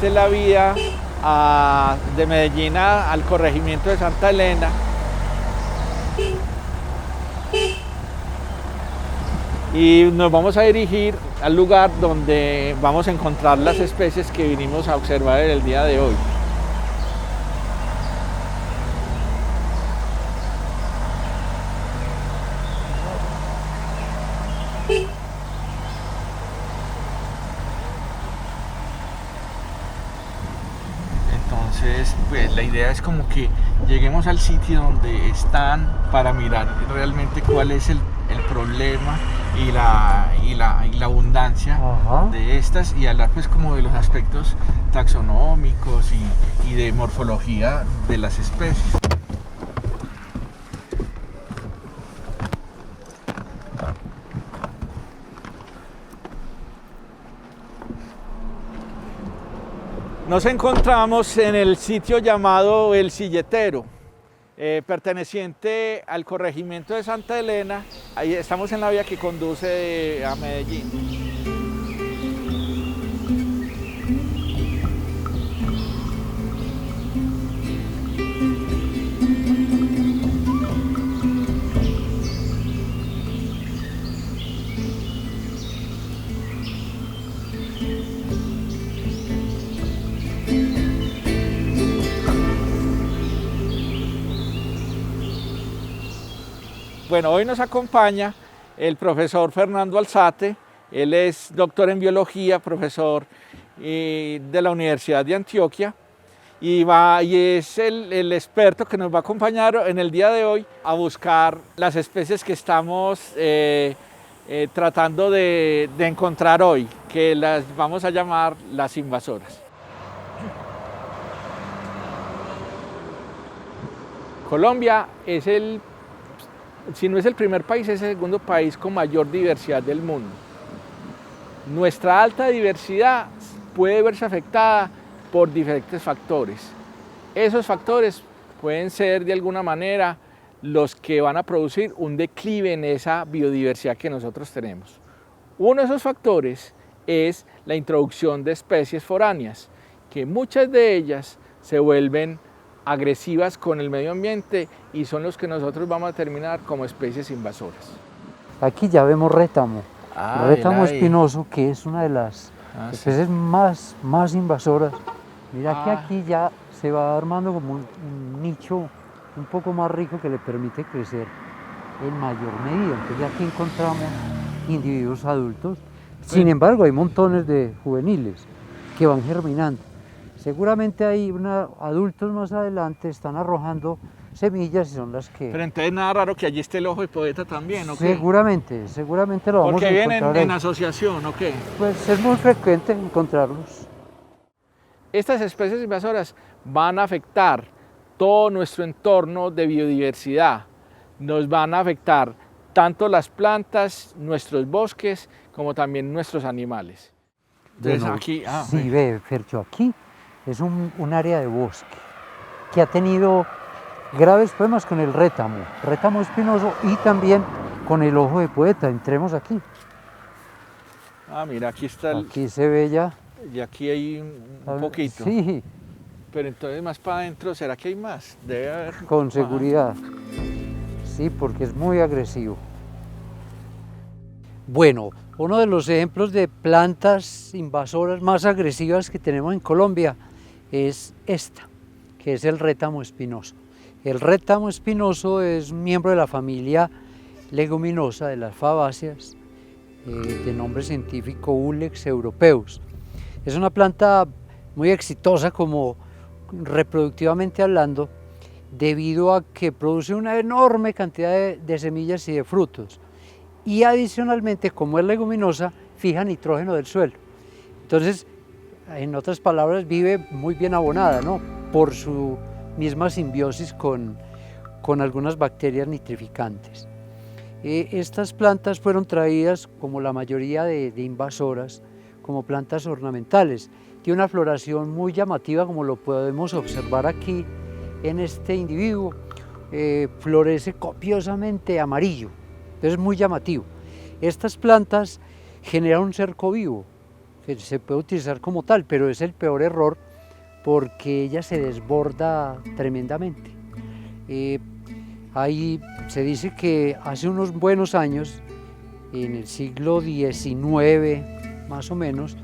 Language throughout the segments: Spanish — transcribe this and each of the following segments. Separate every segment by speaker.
Speaker 1: esta es la vía de Medellín al corregimiento de Santa Elena. Y nos vamos a dirigir al lugar donde vamos a encontrar las especies que vinimos a observar el día de hoy. Entonces, pues la idea es como que lleguemos al sitio donde están para mirar realmente cuál es el problema y la abundancia de estas, y hablar pues como de los aspectos taxonómicos y de morfología de las especies. Nos encontramos en el sitio llamado El Silletero, perteneciente al corregimiento de Santa Elena. Ahí estamos en la vía que conduce a Medellín. Bueno, hoy nos acompaña el profesor Fernando Alzate. Él es doctor en biología, profesor de la Universidad de Antioquia, y es el experto que nos va a acompañar en el día de hoy a buscar las especies que estamos tratando de encontrar hoy, que las vamos a llamar las invasoras. Colombia es si no es el primer país, es el segundo país con mayor diversidad del mundo. Nuestra alta diversidad puede verse afectada por diferentes factores. Esos factores pueden ser de alguna manera los que van a producir un declive en esa biodiversidad que nosotros tenemos. Uno de esos factores es la introducción de especies foráneas, que muchas de ellas se vuelven agresivas con el medio ambiente y son los que nosotros vamos a determinar como especies invasoras.
Speaker 2: Aquí ya vemos rétamo, rétamo espinoso, que es una de las especies más invasoras. Mira que aquí ya se va armando como un nicho un poco más rico que le permite crecer en mayor medida. Entonces aquí encontramos individuos adultos, sin embargo hay montones de juveniles que van germinando. Seguramente hay adultos más adelante están arrojando semillas y son las que...
Speaker 1: Pero entonces nada raro que allí esté el ojo de poeta también, ¿o qué?
Speaker 2: Seguramente lo vamos a encontrar.
Speaker 1: ¿Porque vienen en asociación, o qué?
Speaker 2: Pues es muy frecuente encontrarlos.
Speaker 1: Estas especies invasoras van a afectar todo nuestro entorno de biodiversidad. Nos van a afectar tanto las plantas, nuestros bosques, como también nuestros animales. Entonces
Speaker 2: Bueno,
Speaker 1: aquí...
Speaker 2: sí, ve, Fercho, aquí es un área de bosque que ha tenido graves problemas con el rétamo espinoso y también con el ojo de poeta. Entremos aquí.
Speaker 1: Mira, aquí está
Speaker 2: Aquí se ve ya.
Speaker 1: Y aquí hay un poquito.
Speaker 2: Sí.
Speaker 1: Pero entonces más para adentro, ¿será que hay más? Debe haber...
Speaker 2: Con seguridad. Sí, porque es muy agresivo. Bueno, uno de los ejemplos de plantas invasoras más agresivas que tenemos en Colombia es esta, que es el rétamo espinoso. El rétamo espinoso es un miembro de la familia leguminosa de las fabáceas, de nombre científico Ulex europeus. Es una planta muy exitosa como reproductivamente hablando, debido a que produce una enorme cantidad de semillas y de frutos. Y adicionalmente, como es leguminosa, fija nitrógeno del suelo. Entonces, en otras palabras, vive muy bien abonada, ¿no? Por su misma simbiosis con algunas bacterias nitrificantes. Estas plantas fueron traídas, como la mayoría de invasoras, como plantas ornamentales. Tiene una floración muy llamativa, como lo podemos observar aquí en este individuo. Florece copiosamente amarillo, entonces es muy llamativo. Estas plantas generan un cerco vivo, que se puede utilizar como tal, pero es el peor error porque ella se desborda tremendamente. Ahí se dice que hace unos buenos años, en el siglo XIX más o menos,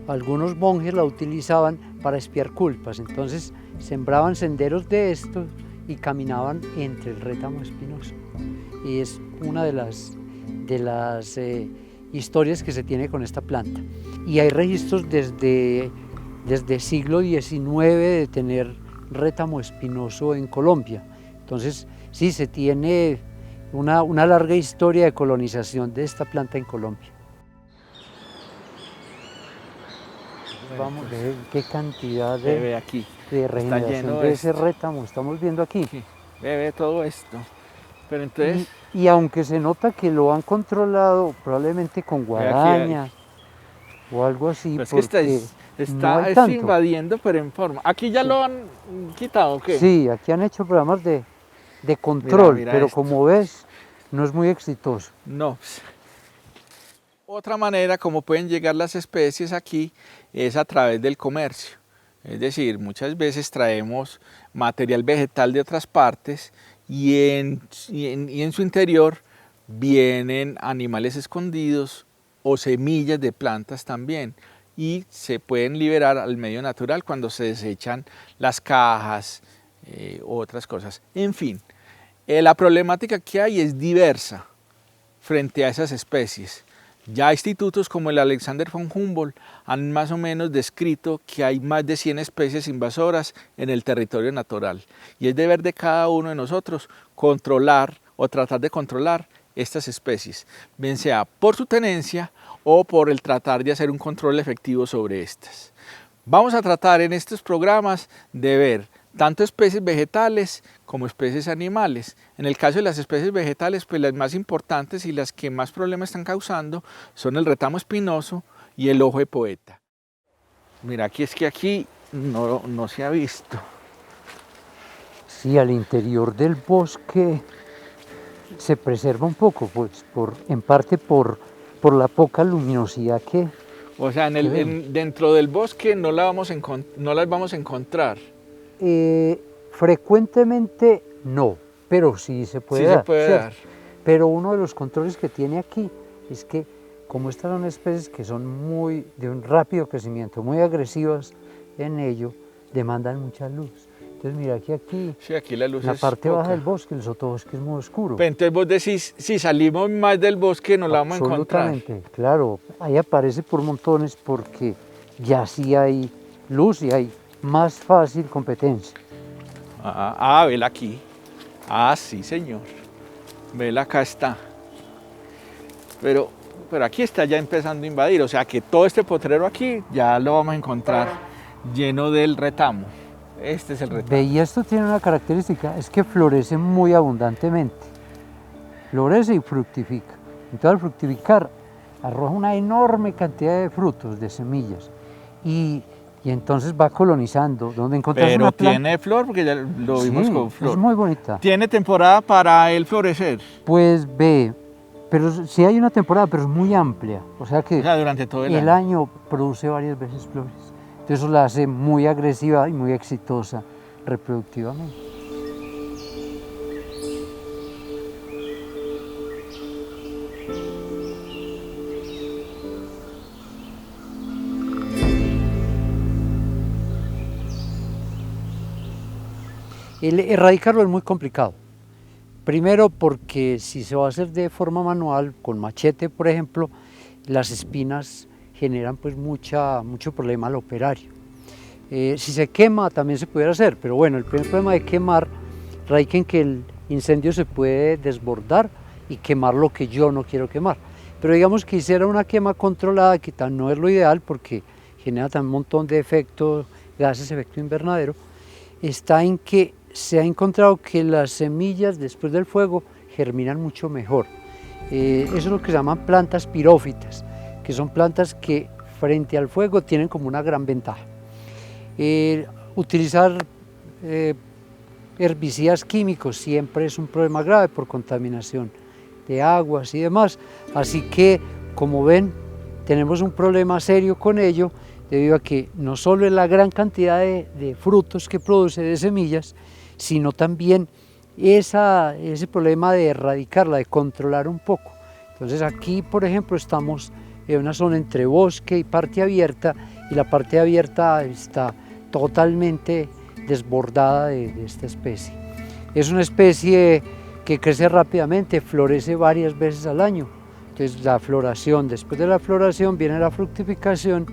Speaker 2: algunos monjes la utilizaban para expiar culpas, entonces sembraban senderos de estos y caminaban entre el rétamo espinoso. Y es una de las historias que se tiene con esta planta. Y hay registros desde siglo XIX de tener rétamo espinoso en Colombia. Entonces, sí, se tiene una larga historia de colonización de esta planta en Colombia. Vamos a ver qué cantidad
Speaker 1: Ve aquí.
Speaker 2: de regeneración de ese rétamo estamos viendo aquí.
Speaker 1: Sí, ve todo esto. Pero entonces...
Speaker 2: Y aunque se nota que lo han controlado probablemente con guadaña o algo así,
Speaker 1: pero es
Speaker 2: porque
Speaker 1: que
Speaker 2: no hay
Speaker 1: está
Speaker 2: tanto.
Speaker 1: invadiendo, pero en forma. ¿Aquí ya lo han quitado o qué?
Speaker 2: Sí, aquí han hecho programas de control,
Speaker 1: Mira
Speaker 2: pero
Speaker 1: esto.
Speaker 2: como ves, no es muy exitoso.
Speaker 1: No. Otra manera como pueden llegar las especies aquí es a través del comercio. Es decir, muchas veces traemos material vegetal de otras partes y en su interior vienen animales escondidos o semillas de plantas también, y se pueden liberar al medio natural cuando se desechan las cajas u otras cosas. En fin, la problemática que hay es diversa frente a esas especies. Ya institutos como el Alexander von Humboldt han más o menos descrito que hay más de 100 especies invasoras en el territorio natural, y es deber de cada uno de nosotros controlar o tratar de controlar estas especies, bien sea por su tenencia o por el tratar de hacer un control efectivo sobre estas. Vamos a tratar en estos programas de ver tanto especies vegetales como especies animales. En el caso de las especies vegetales, pues las más importantes y las que más problemas están causando son el retamo espinoso y el ojo de poeta. Mira, aquí es que aquí no se ha visto.
Speaker 2: Sí, al interior del bosque se preserva un poco, pues en parte por la poca luminosidad que...
Speaker 1: O sea, dentro del bosque no las vamos a encontrar.
Speaker 2: Frecuentemente no, pero sí se puede dar.
Speaker 1: Se puede dar.
Speaker 2: Pero uno de los controles que tiene aquí es que, como estas son especies que son de un rápido crecimiento, muy agresivas en ello, demandan mucha luz. Entonces mira aquí
Speaker 1: sí, aquí la luz
Speaker 2: en la
Speaker 1: es
Speaker 2: parte
Speaker 1: poca.
Speaker 2: baja del bosque, el sotobosque es muy oscuro.
Speaker 1: Pero entonces vos decís, si salimos más del bosque no la vamos a encontrar.
Speaker 2: Absolutamente, claro, ahí aparece por montones porque ya sí hay luz y hay más fácil competencia.
Speaker 1: Vela aquí. Sí, señor. Vela, acá está. Pero aquí está ya empezando a invadir, o sea que todo este potrero aquí ya lo vamos a encontrar lleno del retamo. Este es el retamo.
Speaker 2: Y esto tiene una característica, es que florece muy abundantemente. Florece y fructifica. Entonces al fructificar arroja una enorme cantidad de frutos, de semillas. Y entonces va colonizando. Donde encontrás
Speaker 1: Pero
Speaker 2: una planta,
Speaker 1: tiene flor, porque ya lo vimos con flor.
Speaker 2: es muy bonita.
Speaker 1: ¿Tiene temporada para el florecer?
Speaker 2: Pues pero sí hay una temporada, pero es muy amplia. O sea que
Speaker 1: durante todo el
Speaker 2: año produce varias veces flores. Entonces eso la hace muy agresiva y muy exitosa reproductivamente. El erradicarlo es muy complicado. Primero porque si se va a hacer de forma manual, con machete por ejemplo, las espinas generan pues mucho problema al operario. Si se quema también se pudiera hacer, pero bueno, el primer problema de quemar radica en que el incendio se puede desbordar y quemar lo que yo no quiero quemar. Pero digamos que hiciera una quema controlada, que no es lo ideal porque genera también un montón de efectos, gases, efecto invernadero, está en que se ha encontrado que las semillas después del fuego germinan mucho mejor. Eso es lo que se llaman plantas pirófitas, que son plantas que frente al fuego tienen como una gran ventaja. Utilizar herbicidas químicos siempre es un problema grave por contaminación de aguas y demás, así que como ven, tenemos un problema serio con ello, debido a que no solo es la gran cantidad de frutos que produce, de semillas, sino también ese problema de erradicarla, de controlar un poco. Entonces aquí, por ejemplo, estamos en una zona entre bosque y parte abierta, y la parte abierta está totalmente desbordada de esta especie. Es una especie que crece rápidamente, florece varias veces al año. Entonces la floración, después de la floración viene la fructificación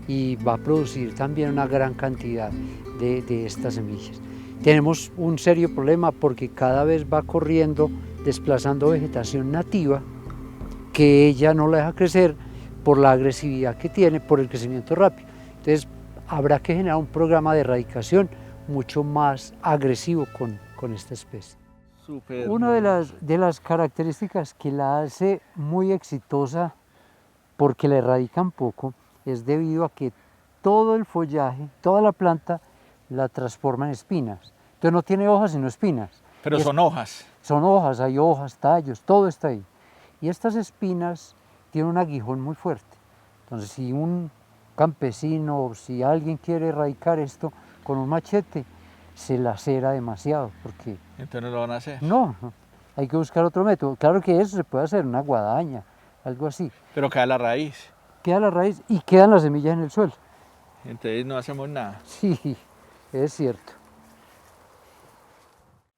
Speaker 2: y va a producir también una gran cantidad de estas semillas. Tenemos un serio problema porque cada vez va corriendo, desplazando vegetación nativa, que ella no la deja crecer por la agresividad que tiene, por el crecimiento rápido. Entonces habrá que generar un programa de erradicación mucho más agresivo con esta especie.
Speaker 1: Súper.
Speaker 2: Una de las características que la hace muy exitosa, porque la erradican poco, es debido a que todo el follaje, toda la planta, la transforma en espinas. Entonces no tiene hojas sino espinas.
Speaker 1: Pero son hojas.
Speaker 2: Son hojas, hay hojas, tallos, todo está ahí. Y estas espinas tienen un aguijón muy fuerte. Entonces si un campesino o si alguien quiere erradicar esto con un machete, se lacera demasiado, porque
Speaker 1: Entonces no lo van a hacer.
Speaker 2: no, hay que buscar otro método. Claro que eso se puede hacer, una guadaña, algo así.
Speaker 1: Pero queda la raíz.
Speaker 2: Queda la raíz y quedan las semillas en el suelo.
Speaker 1: Entonces no hacemos nada.
Speaker 2: Sí, es cierto.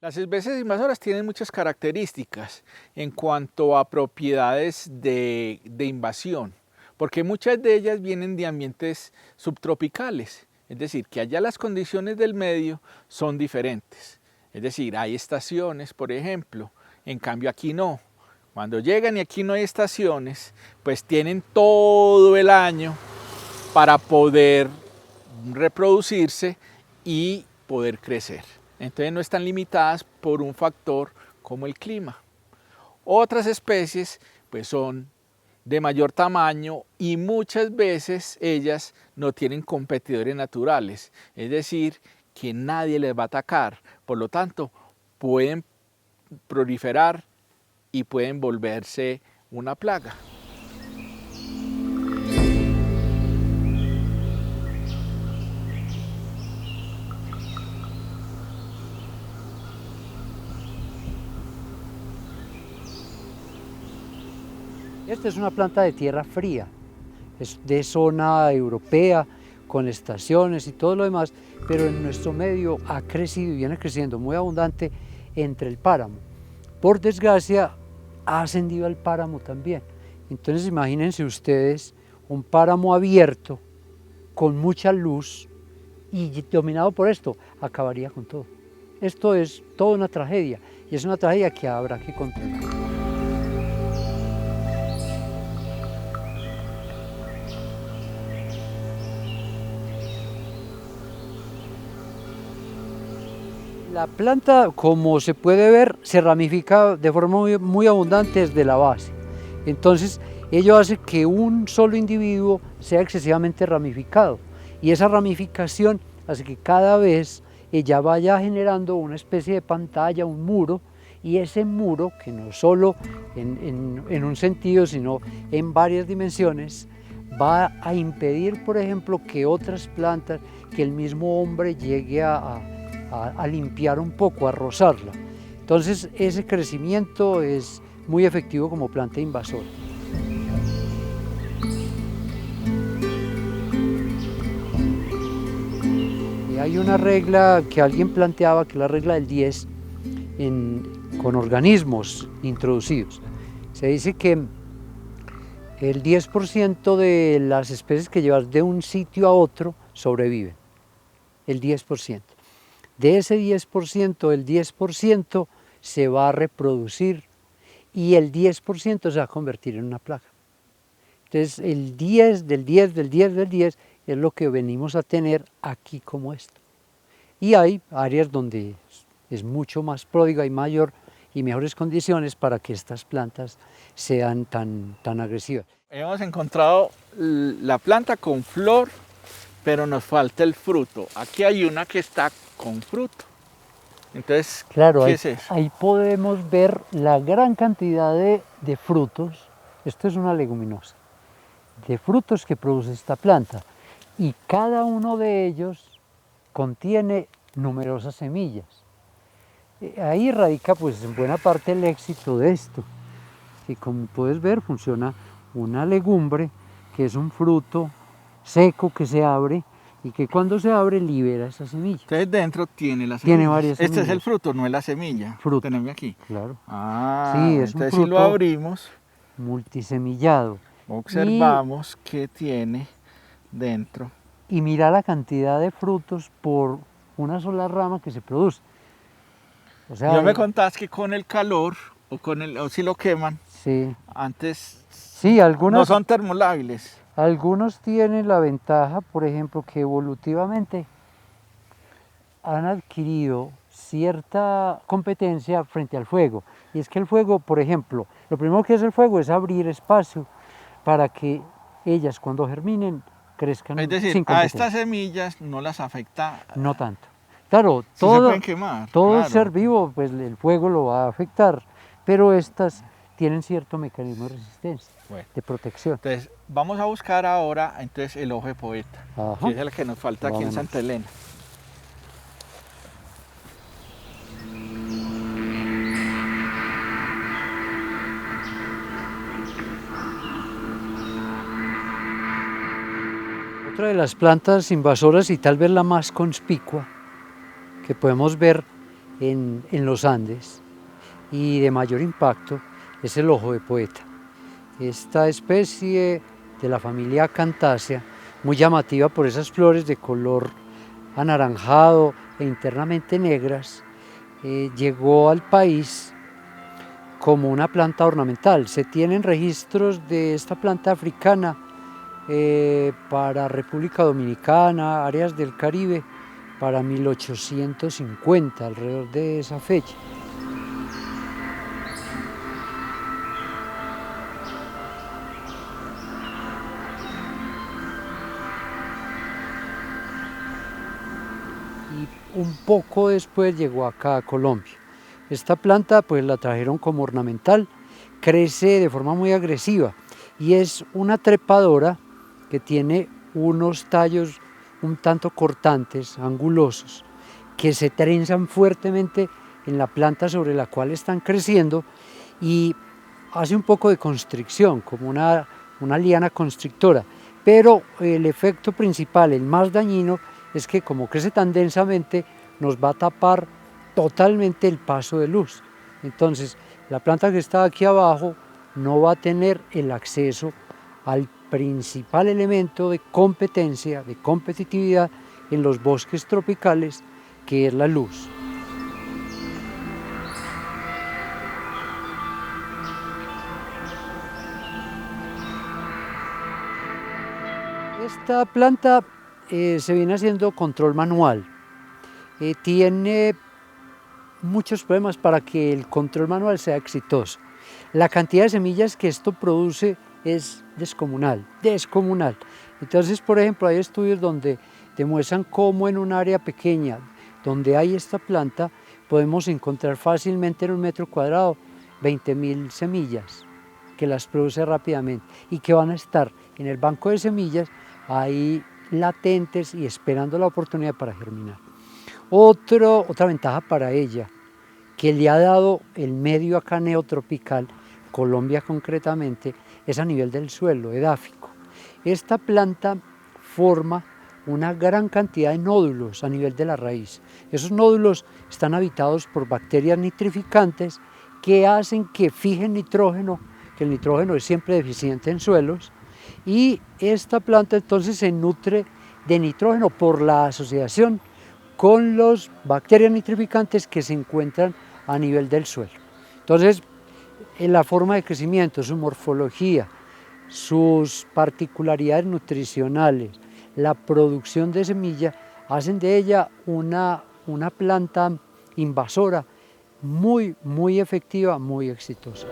Speaker 1: Las especies invasoras tienen muchas características en cuanto a propiedades de invasión, porque muchas de ellas vienen de ambientes subtropicales, es decir, que allá las condiciones del medio son diferentes. Es decir, hay estaciones, por ejemplo, en cambio aquí no. Cuando llegan y aquí no hay estaciones, pues tienen todo el año para poder reproducirse y poder crecer. Entonces no están limitadas por un factor como el clima. Otras especies pues son de mayor tamaño y muchas veces ellas no tienen competidores naturales, es decir, que nadie les va a atacar, por lo tanto pueden proliferar y pueden volverse una plaga.
Speaker 2: Esta es una planta de tierra fría, es de zona europea, con estaciones y todo lo demás, pero en nuestro medio ha crecido y viene creciendo muy abundante entre el páramo. Por desgracia, ha ascendido al páramo también. Entonces imagínense ustedes un páramo abierto, con mucha luz y dominado por esto, acabaría con todo. Esto es toda una tragedia y es una tragedia que habrá que controlar. La planta, como se puede ver, se ramifica de forma muy abundante desde la base. Entonces, ello hace que un solo individuo sea excesivamente ramificado. Y esa ramificación hace que cada vez ella vaya generando una especie de pantalla, un muro, y ese muro, que no solo en un sentido, sino en varias dimensiones, va a impedir, por ejemplo, que otras plantas, que el mismo hombre llegue a limpiar un poco, a rozarla. Entonces ese crecimiento es muy efectivo como planta invasora. Y hay una regla que alguien planteaba, que es la regla del 10, con organismos introducidos. Se dice que el 10% de las especies que llevas de un sitio a otro sobreviven, el 10%. De ese 10%, el 10% se va a reproducir y el 10% se va a convertir en una plaga. Entonces el 10 del 10 del 10 del 10 es lo que venimos a tener aquí como esto. Y hay áreas donde es mucho más pródigo, hay mayor y mejores condiciones para que estas plantas sean tan agresivas.
Speaker 1: Hemos encontrado la planta con flor, pero nos falta el fruto. Aquí hay una que está con fruto. Entonces,
Speaker 2: claro,
Speaker 1: ¿qué es eso?
Speaker 2: Ahí podemos ver la gran cantidad de frutos Esto es una leguminosa, de frutos que produce esta planta. Y cada uno de ellos contiene numerosas semillas. Ahí radica pues en buena parte el éxito de esto, que como puedes ver funciona una legumbre, que es un fruto seco que se abre y que cuando se abre libera esa semilla.
Speaker 1: Entonces dentro tiene las
Speaker 2: Tiene
Speaker 1: semillas.
Speaker 2: varias
Speaker 1: Este es el
Speaker 2: semillas.
Speaker 1: fruto, no es la semilla.
Speaker 2: Fruto.
Speaker 1: Tenemos aquí.
Speaker 2: Claro.
Speaker 1: Ah,
Speaker 2: Sí, es un
Speaker 1: entonces si lo
Speaker 2: fruto
Speaker 1: abrimos,
Speaker 2: multisemillado.
Speaker 1: observamos que tiene dentro.
Speaker 2: Y mira la cantidad de frutos por una sola rama que se produce. O sea,
Speaker 1: Yo me contás que con el calor o si lo queman,
Speaker 2: sí,
Speaker 1: antes
Speaker 2: sí,
Speaker 1: no
Speaker 2: algunos,
Speaker 1: son termolábiles.
Speaker 2: algunos tienen la ventaja, por ejemplo, que evolutivamente han adquirido cierta competencia frente al fuego. Y es que el fuego, por ejemplo, lo primero que hace el fuego es abrir espacio para que ellas cuando germinen crezcan
Speaker 1: Es decir,
Speaker 2: sin
Speaker 1: a
Speaker 2: competencia.
Speaker 1: estas semillas no las afecta.
Speaker 2: No tanto. Claro,
Speaker 1: Sí se pueden quemar,
Speaker 2: todo
Speaker 1: claro.
Speaker 2: ser vivo, pues el fuego lo va a afectar, pero estas tienen cierto mecanismo de resistencia,
Speaker 1: Bueno.
Speaker 2: de protección.
Speaker 1: Entonces, vamos a buscar ahora entonces el ojo de poeta,
Speaker 2: Ajá.
Speaker 1: que es el que nos falta aquí en
Speaker 2: Vámonos.
Speaker 1: Santa Elena.
Speaker 2: Otra de las plantas invasoras y tal vez la más conspicua que podemos ver en los Andes y de mayor impacto es el ojo de poeta. Esta especie de la familia Acanthacea, muy llamativa por esas flores de color anaranjado e internamente negras, llegó al país como una planta ornamental. Se tienen registros de esta planta africana para República Dominicana, áreas del Caribe, para 1850, alrededor de esa fecha. Y un poco después llegó acá a Colombia. Esta planta pues la trajeron como ornamental, crece de forma muy agresiva y es una trepadora que tiene unos tallos un tanto cortantes, angulosos, que se trenzan fuertemente en la planta sobre la cual están creciendo y hace un poco de constricción, como una liana constrictora, pero el efecto principal, el más dañino, es que como crece tan densamente, nos va a tapar totalmente el paso de luz. Entonces, la planta que está aquí abajo no va a tener el acceso al principal elemento de competencia, de competitividad en los bosques tropicales, que es la luz. Esta planta se viene haciendo control manual. Tiene muchos problemas para que el control manual sea exitoso. La cantidad de semillas que esto produce es descomunal, descomunal. Entonces, por ejemplo, hay estudios donde demuestran cómo en un área pequeña donde hay esta planta podemos encontrar fácilmente en un metro cuadrado 20.000 semillas que las produce rápidamente y que van a estar en el banco de semillas ahí latentes y esperando la oportunidad para germinar. Otra ventaja para ella que le ha dado el medio acá neotropical, Colombia concretamente, es a nivel del suelo edáfico. Esta planta forma una gran cantidad de nódulos a nivel de la raíz. Esos nódulos están habitados por bacterias nitrificantes que hacen que fijen nitrógeno, que el nitrógeno es siempre deficiente en suelos, y esta planta entonces se nutre de nitrógeno por la asociación con las bacterias nitrificantes que se encuentran a nivel del suelo. Entonces, en la forma de crecimiento, su morfología, sus particularidades nutricionales, la producción de semilla, hacen de ella una planta invasora muy, muy efectiva, muy exitosa.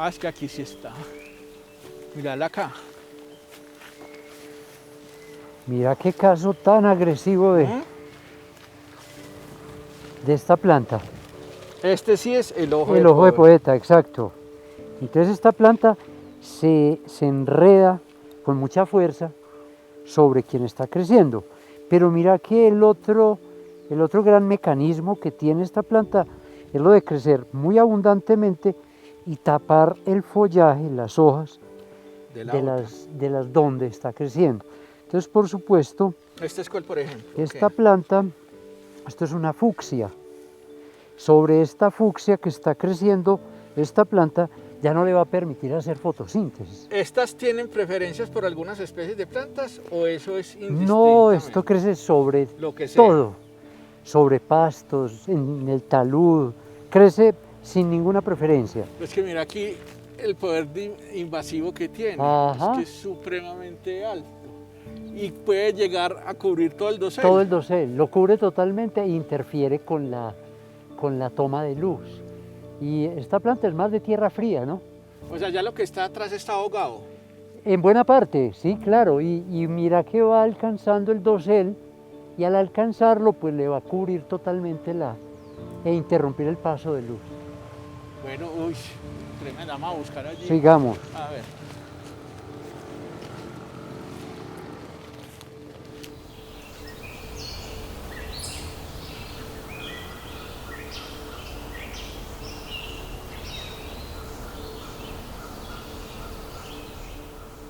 Speaker 1: Ah, es que aquí sí está. Mírala acá.
Speaker 2: Mira qué caso tan agresivo
Speaker 1: ¿Mm?
Speaker 2: de esta planta.
Speaker 1: Este sí es el ojo
Speaker 2: El
Speaker 1: de
Speaker 2: ojo de
Speaker 1: poeta.
Speaker 2: poeta, exacto. Entonces esta planta se enreda con mucha fuerza sobre quien está creciendo. Pero mira que el otro gran mecanismo que tiene esta planta es lo de crecer muy abundantemente y tapar el follaje, las hojas
Speaker 1: De la otra.
Speaker 2: de las donde está creciendo. Entonces, por supuesto,
Speaker 1: ¿Este es cuál, por ejemplo?
Speaker 2: esta
Speaker 1: ¿Qué?
Speaker 2: planta, esto es una fucsia. Sobre esta fucsia que está creciendo, esta planta ya no le va a permitir hacer fotosíntesis.
Speaker 1: ¿Estas tienen preferencias por algunas especies de plantas o eso es indistintamente?
Speaker 2: No, esto crece sobre
Speaker 1: Lo que sea.
Speaker 2: todo, sobre pastos, en el talud, crece sin ninguna preferencia.
Speaker 1: Es que mira aquí el poder invasivo que tiene.
Speaker 2: Ajá.
Speaker 1: Es que es supremamente alto y puede llegar a cubrir todo el dosel.
Speaker 2: Todo el dosel, lo cubre totalmente e interfiere con la toma de luz. Y esta planta es más de tierra fría, ¿no?
Speaker 1: O sea, ya lo que está atrás está ahogado.
Speaker 2: En buena parte, sí, claro, y mira que va alcanzando el dosel y al alcanzarlo pues le va a cubrir totalmente e interrumpir el paso de luz.
Speaker 1: Bueno, uy, tremenda, vamos a buscar allí.
Speaker 2: Sigamos.
Speaker 1: A ver.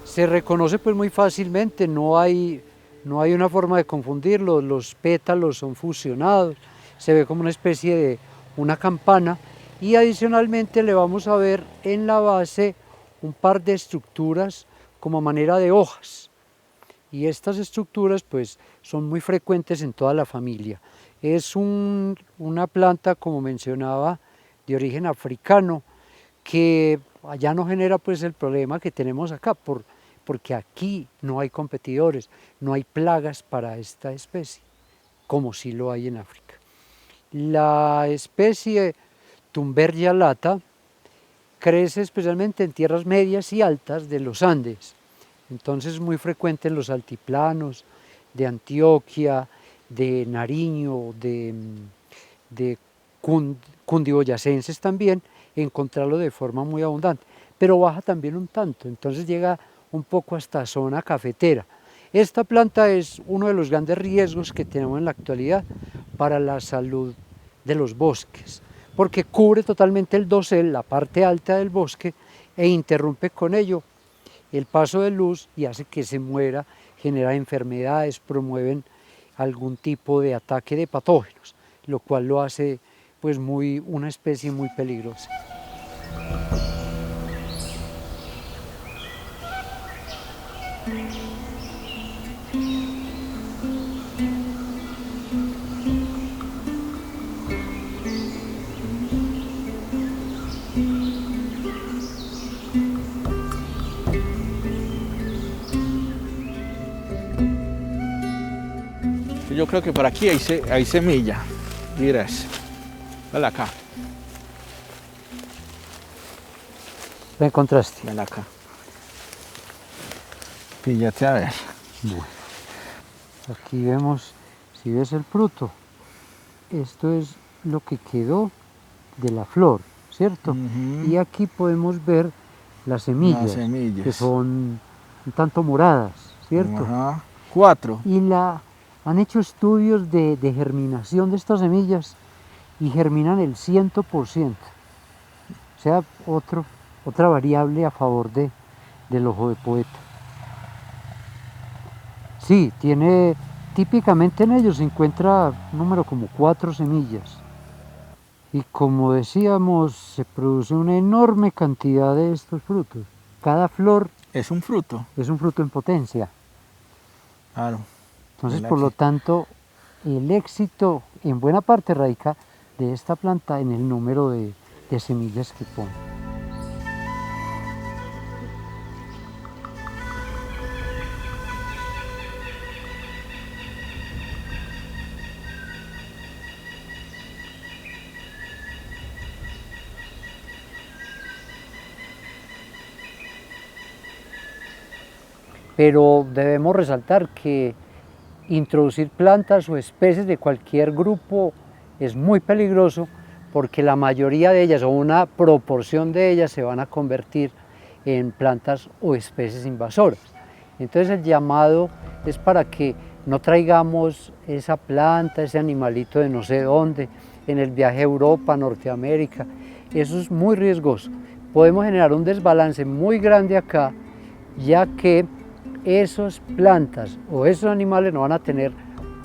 Speaker 2: Se reconoce pues muy fácilmente, no hay una forma de confundirlo, los pétalos son fusionados, se ve como una especie de una campana y adicionalmente le vamos a ver en la base un par de estructuras como manera de hojas y estas estructuras pues son muy frecuentes en toda la familia. Es una planta, como mencionaba, de origen africano que allá no genera pues el problema que tenemos acá porque aquí no hay competidores, no hay plagas para esta especie, como sí lo hay en África. La especie Thunbergia lata crece especialmente en tierras medias y altas de los Andes, entonces es muy frecuente en los altiplanos de Antioquia, de Nariño, de cundiboyacenses también, encontrarlo de forma muy abundante, pero baja también un tanto, entonces llega un poco hasta zona cafetera. Esta planta es uno de los grandes riesgos que tenemos en la actualidad para la salud de los bosques, porque cubre totalmente el dosel, la parte alta del bosque, e interrumpe con ello el paso de luz y hace que se muera, genera enfermedades, promueven algún tipo de ataque de patógenos, lo cual lo hace pues una especie muy peligrosa.
Speaker 1: Yo creo que por aquí hay semilla. Mira eso. Ven acá.
Speaker 2: ¿La encontraste?
Speaker 1: Ven acá. Píllate a ver.
Speaker 2: Bueno, aquí vemos, si ves el fruto, esto es lo que quedó de la flor, ¿cierto? Y aquí podemos ver las semillas, que son un tanto moradas, ¿cierto?
Speaker 1: Ajá. 4.
Speaker 2: Y han hecho estudios de germinación de estas semillas y germinan el 100%. O sea, otra variable a favor del ojo de poeta. Sí, típicamente en ellos se encuentra un número como 4 semillas. Y como decíamos, se produce una enorme cantidad de estos frutos. Cada flor
Speaker 1: es un fruto
Speaker 2: en potencia.
Speaker 1: Claro.
Speaker 2: Entonces, por lo tanto, el éxito en buena parte radica de esta planta en el número de semillas que pone. pero debemos resaltar que introducir plantas o especies de cualquier grupo es muy peligroso porque la mayoría de ellas o una proporción de ellas se van a convertir en plantas o especies invasoras. Entonces el llamado es para que no traigamos esa planta, ese animalito de no sé dónde, en el viaje a Europa, Norteamérica. Eso es muy riesgoso. Podemos generar un desbalance muy grande acá, ya que esas plantas o esos animales no van a tener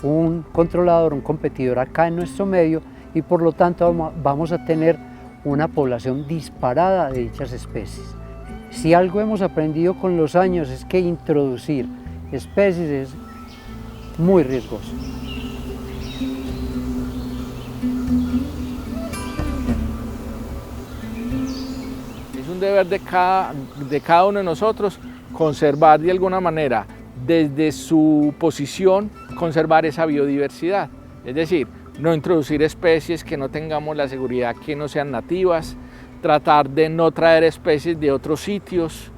Speaker 2: un controlador, un competidor acá en nuestro medio y por lo tanto vamos a tener una población disparada de dichas especies. Si algo hemos aprendido con los años es que introducir especies es muy riesgoso.
Speaker 1: Es un deber de cada uno de nosotros conservar de alguna manera, desde su posición, conservar esa biodiversidad. Es decir, no introducir especies que no tengamos la seguridad que no sean nativas, tratar de no traer especies de otros sitios,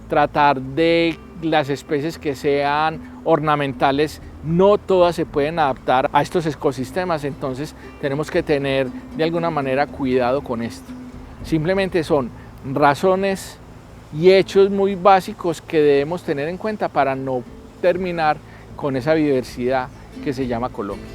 Speaker 1: tratar de las especies que sean ornamentales, no todas se pueden adaptar a estos ecosistemas, entonces tenemos que tener de alguna manera cuidado con esto. Simplemente son razones y hechos muy básicos que debemos tener en cuenta para no terminar con esa biodiversidad que se llama Colombia.